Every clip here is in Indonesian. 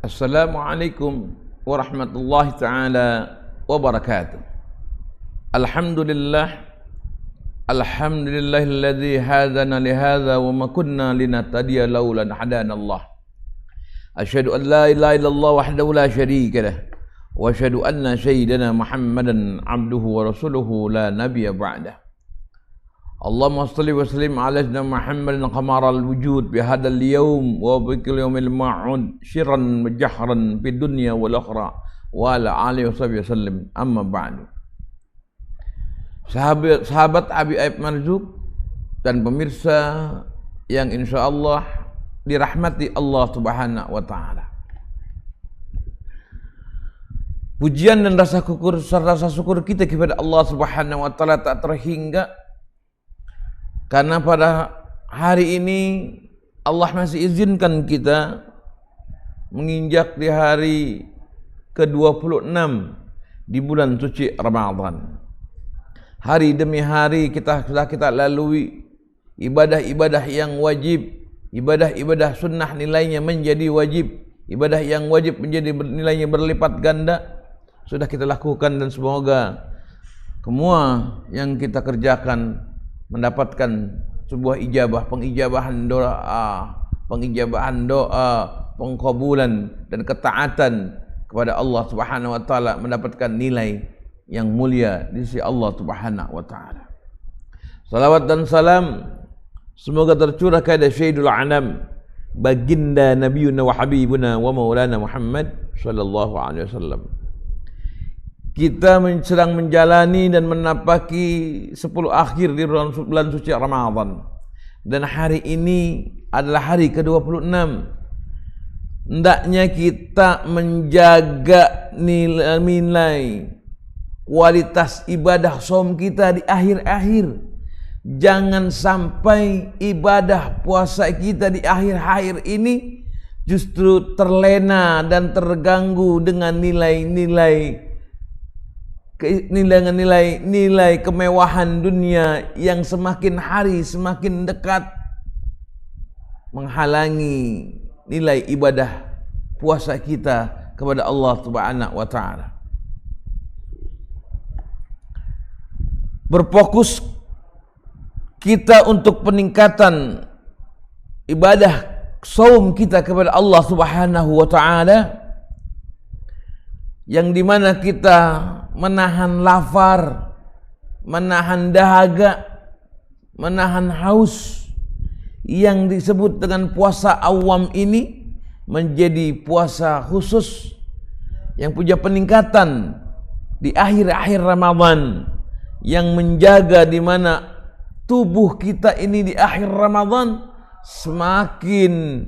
Assalamualaikum warahmatullahi ta'ala wabarakatuh. Alhamdulillahilladzi hadana lihadza wa ma kunna linahtadiya laula an hadanallah. Asyhadu an la ilaha illallah wahdahu la syarika lah wa asyhadu anna sayyidana Muhammadan abduhu wa rasuluhu la nabiyya ba'dah. Allahumma salli wa sallim ala sayyidina Muhammadin qamaral wujud bi hadzal yawm wa bi kulli yawmil ma'ud sirran wa jahran fid dunya wal akhirah wa ala alihi washabihi wasallam. Amma ba'du. Sahabat Abi Aib Marzuq dan pemirsa yang insyaallah dirahmati Allah Subhanahu wa taala. Pujian dan rasa syukur kita kepada Allah Subhanahu wa taala tak terhingga, karena pada hari ini Allah masih izinkan kita menginjak di hari ke-26 di bulan suci Ramadan. Hari demi hari sudah kita lalui ibadah-ibadah yang wajib, ibadah-ibadah sunnah nilainya menjadi wajib, ibadah yang wajib menjadi nilainya berlipat ganda sudah kita lakukan, dan semoga semua yang kita kerjakan mendapatkan sebuah pengijabahan doa, pengkabulan dan ketaatan kepada Allah Subhanahu wa taala, mendapatkan nilai yang mulia di sisi Allah Subhanahu wa taala. Salawat dan salam semoga tercurah kepada Sayyidul Anam, baginda Nabiyuna wa Habibuna wa Maulana Muhammad sallallahu alaihi wasallam. Kita sedang menjalani dan menapaki 10 akhir di bulan suci Ramadan, dan hari ini adalah hari ke-26. Hendaknya kita menjaga nilai kualitas ibadah saum kita di akhir-akhir. Jangan sampai ibadah puasa kita di akhir-akhir ini justru terlena dan terganggu dengan nilai kemewahan dunia yang semakin hari semakin dekat, menghalangi nilai ibadah puasa kita kepada Allah Subhanahu wa taala. Berfokus kita untuk peningkatan ibadah saum kita kepada Allah Subhanahu wa taala, yang dimana kita menahan lapar, menahan dahaga, menahan haus, yang disebut dengan puasa awam ini menjadi puasa khusus yang punya peningkatan di akhir-akhir Ramadan, yang menjaga di mana tubuh kita ini di akhir Ramadan semakin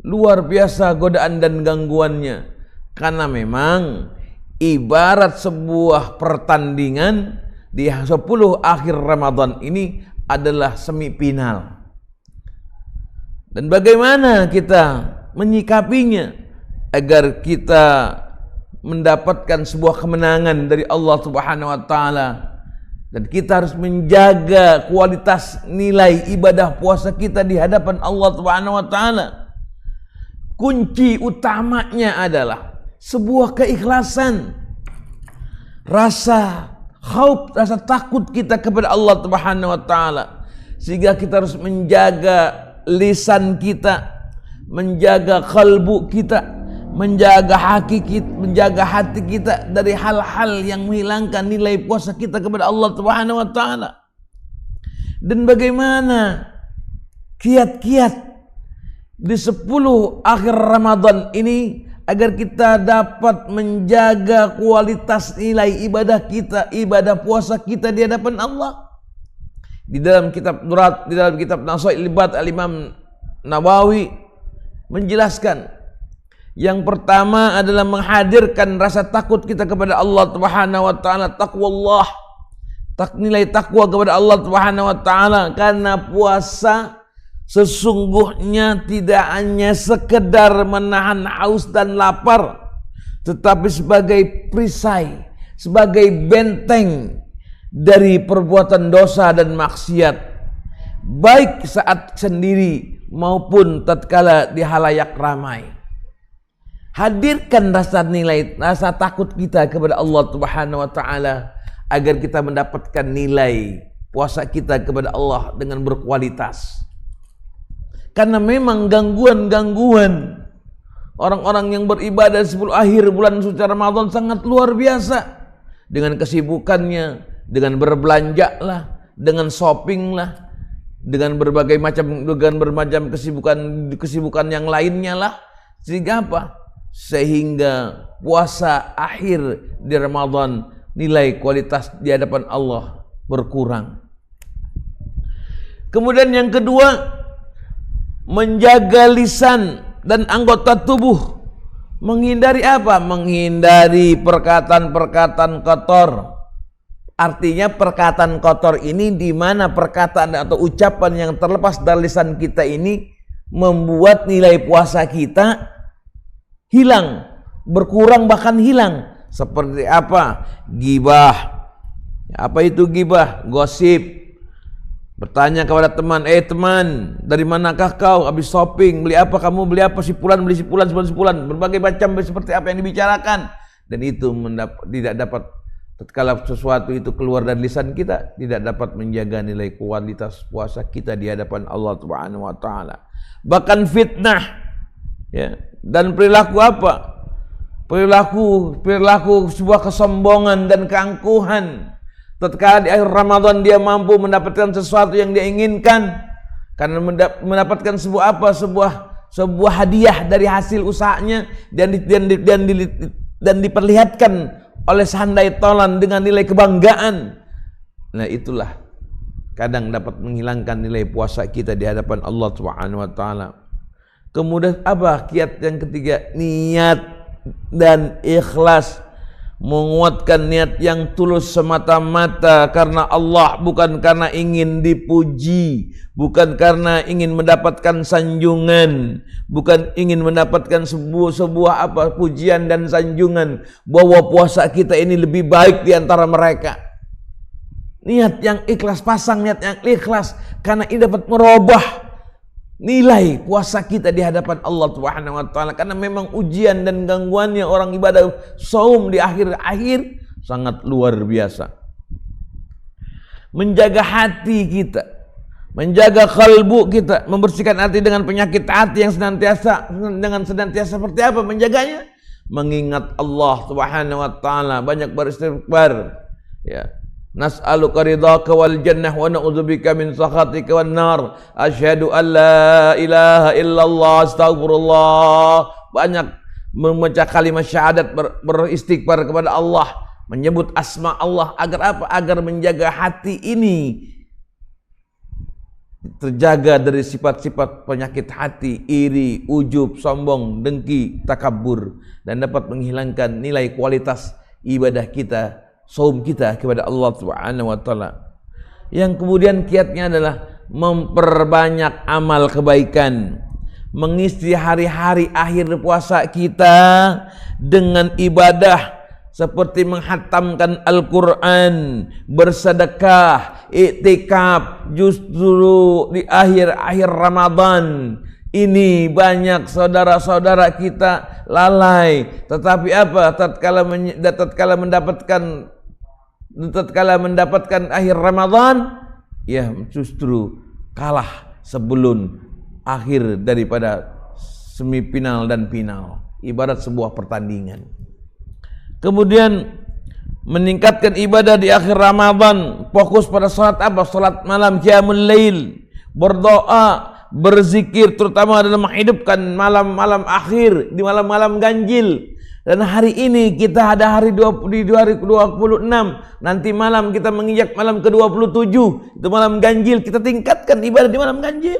luar biasa godaan dan gangguannya. Karena memang ibarat sebuah pertandingan di 10 akhir Ramadan ini adalah semifinal. Dan bagaimana kita menyikapinya agar kita mendapatkan sebuah kemenangan dari Allah Subhanahu wa taala, dan kita harus menjaga kualitas nilai ibadah puasa kita di hadapan Allah Subhanahu wa taala. Kunci utamanya adalah sebuah keikhlasan, rasa khauf, rasa takut kita kepada Allah Subhanahu wa taala, sehingga kita harus menjaga lisan kita, menjaga kalbu kita, menjaga hati kita dari hal-hal yang menghilangkan nilai puasa kita kepada Allah Subhanahu wa taala. Dan bagaimana kiat-kiat di 10 akhir Ramadan ini agar kita dapat menjaga kualitas nilai ibadah kita, ibadah puasa kita di hadapan Allah. Di dalam kitab Nasail Libat Al-Imam Nawawi menjelaskan, yang pertama adalah menghadirkan rasa takut kita kepada Allah Subhanahu wa taala, taqwallah, nilai takwa kepada Allah Subhanahu wa taala, karena puasa sesungguhnya tidak hanya sekedar menahan haus dan lapar, tetapi sebagai perisai, sebagai benteng dari perbuatan dosa dan maksiat, baik saat sendiri maupun tatkala di halayak ramai. Hadirkan rasa takut kita kepada Allah Subhanahu wa taala agar kita mendapatkan nilai puasa kita kepada Allah dengan berkualitas. Karena memang gangguan-gangguan orang-orang yang beribadah 10 akhir bulan suci Ramadan sangat luar biasa. Dengan kesibukannya, dengan berbelanja lah, dengan shopping lah, dengan berbagai macam kesibukan yang lainnya lah. Sehingga apa? Sehingga puasa akhir di Ramadan nilai kualitas di hadapan Allah berkurang. Kemudian yang kedua, menjaga lisan dan anggota tubuh. Menghindari apa? Menghindari perkataan-perkataan kotor. Artinya perkataan kotor ini di mana perkataan atau ucapan yang terlepas dari lisan kita ini membuat nilai puasa kita hilang, berkurang bahkan hilang. Seperti apa? Ghibah. Apa itu ghibah? Gosip. Bertanya kepada teman, teman, dari manakah kau? Habis shopping, beli apa kamu? Beli apa? Sipulan, beli sipulan, sepulan. Berbagai macam seperti apa yang dibicarakan. Dan itu tidak dapat, tatkala sesuatu itu keluar dari lisan kita, tidak dapat menjaga nilai kualitas puasa kita di hadapan Allah Subhanahu wa taala. Bahkan fitnah, ya, dan perilaku apa? Perilaku sebuah kesombongan dan keangkuhan. Tatkala di akhir Ramadan dia mampu mendapatkan sesuatu yang dia inginkan karena mendapatkan sebuah hadiah dari hasil usahanya dan diperlihatkan oleh sehandai tolan dengan nilai kebanggaan. Nah, itulah kadang dapat menghilangkan nilai puasa kita di hadapan Allah Subhanahu wa taala. Kemudian apa? Kiat yang ketiga, niat dan ikhlas. Menguatkan niat yang tulus semata-mata karena Allah, bukan karena ingin dipuji, bukan karena ingin mendapatkan sanjungan, bukan ingin mendapatkan sebuah pujian dan sanjungan bahwa puasa kita ini lebih baik di antara mereka. Niat yang ikhlas, pasang niat yang ikhlas karena ini dapat merubah nilai puasa kita di hadapan Allah Subhanahu wa taala. Karena memang ujian dan gangguannya orang ibadah saum di akhir-akhir sangat luar biasa. Menjaga hati kita, menjaga kalbu kita, membersihkan hati dengan penyakit hati yang senantiasa seperti apa menjaganya? Mengingat Allah Subhanahu wa taala, banyak beristighfar, ya. Nas'aluka ridhaka wal jannah wa na'udzubika min sakhatika wan nar. Asyhadu an la ilaha illallah, astagfirullah. Banyak membaca kalimat syahadat, beristighfar kepada Allah, menyebut asma Allah. Agar apa? Agar menjaga hati ini terjaga dari sifat-sifat penyakit hati, iri, ujub, sombong, dengki, takabur, dan dapat menghilangkan nilai kualitas ibadah kita, saum kita kepada Allah Subhanahu wa taala. Yang kemudian kiatnya adalah memperbanyak amal kebaikan, mengisi hari-hari akhir puasa kita dengan ibadah seperti menghatamkan Al-Quran, bersedekah, iktikaf. Justru di akhir-akhir Ramadan ini banyak saudara-saudara kita lalai, tetapi apa? Tatkala mendapatkan akhir Ramadan, ya justru kalah sebelum akhir daripada semifinal dan final, ibarat sebuah pertandingan. Kemudian meningkatkan ibadah di akhir Ramadan, fokus pada salat apa? Salat malam, qiyamul lail, berdoa, berzikir, terutama dalam menghidupkan malam-malam akhir, di malam-malam ganjil. Dan hari ini kita ada di hari ke-26, nanti malam kita menginjak malam ke-27, itu malam ganjil. Kita tingkatkan ibadah di malam ganjil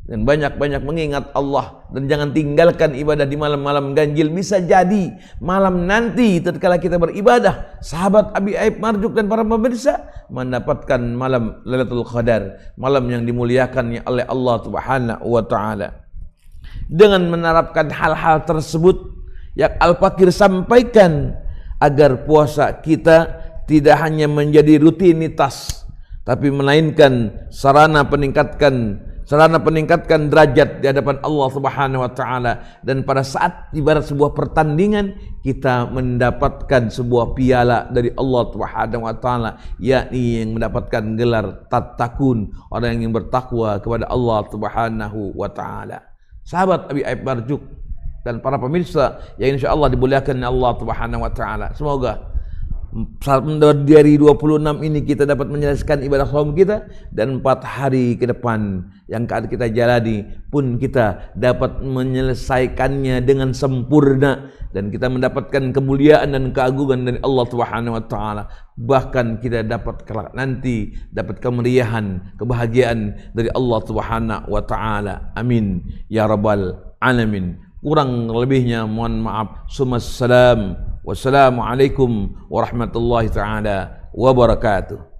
dan banyak-banyak mengingat Allah, dan jangan tinggalkan ibadah di malam-malam ganjil. Bisa jadi malam nanti tatkala kita beribadah, sahabat Abi Aib Marjuk dan para pemirsa mendapatkan malam Lailatul Qadar, malam yang dimuliakan oleh Allah Subhanahu wa taala. Dengan menerapkan hal-hal tersebut yang Al-Fakir sampaikan, agar puasa kita tidak hanya menjadi rutinitas, tapi melainkan sarana peningkatkan sarana peningkatkan derajat di hadapan Allah Subhanahu wa taala, dan pada saat ibarat sebuah pertandingan kita mendapatkan sebuah piala dari Allah Subhanahu wa taala, yakni yang mendapatkan gelar tattaqun, orang yang bertakwa kepada Allah Subhanahu wa taala. Sahabat Abi Aib Barjuk dan para pemirsa yang insyaallah dimuliakan Allah Subhanahu wa taala, semoga dari 26 ini kita dapat menyelesaikan ibadah saum kita, dan 4 hari ke depan yang akan kita jalani pun kita dapat menyelesaikannya dengan sempurna, dan kita mendapatkan kemuliaan dan keagungan dari Allah Subhanahu wa taala. Bahkan kita dapat kelak nanti dapat kemeriahan, kebahagiaan dari Allah Subhanahu wa taala. Amin ya rabbal alamin. Kurang lebihnya mohon maaf. Wassalamualaikum warahmatullahi taala wabarakatuh.